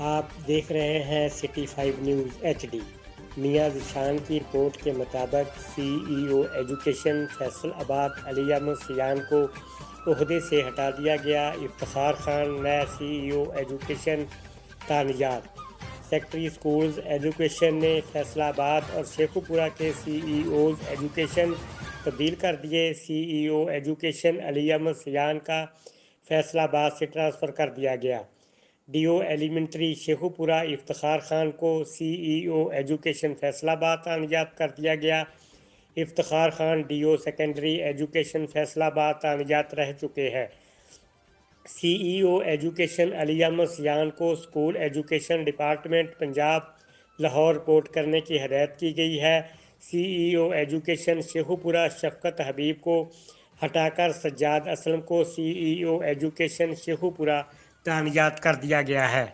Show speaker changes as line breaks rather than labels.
آپ دیکھ رہے ہیں سٹی 5 نیوز HD۔ میاں ذیشان کی رپورٹ کے مطابق CEO ایجوکیشن فیصل آباد علی احمد سیان کو عہدے سے ہٹا دیا گیا۔ افتخار خان نئے CEO ایجوکیشن تعینات۔ سیکٹری اسکولز ایجوکیشن نے فیصل آباد اور شیخو پورہ کے CEOز ایجوکیشن تبدیل کر دیے۔ CEO ایجوکیشن علی احمد سیان کا فیصل آباد سے ٹرانسفر کر دیا گیا۔ DO ایلیمنٹری شیخو پورہ افتخار خان کو CEO ایجوکیشن فیصل آباد تعینات کر دیا گیا۔ Iftikhar Khan DO secondary education Faisal آباد تعینات رہ چکے ہیں۔ CEO ایجوکیشن علی احمد سیان کو school education department Punjab Lahore report کرنے کی ہدایت کی گئی ہے۔ CEO ایجوکیشن شیخو پورہ شفقت حبیب کو ہٹا کر سجاد اسلم کو CEO ایجوکیشن شیخو پورہ تعینات کر دیا گیا ہے۔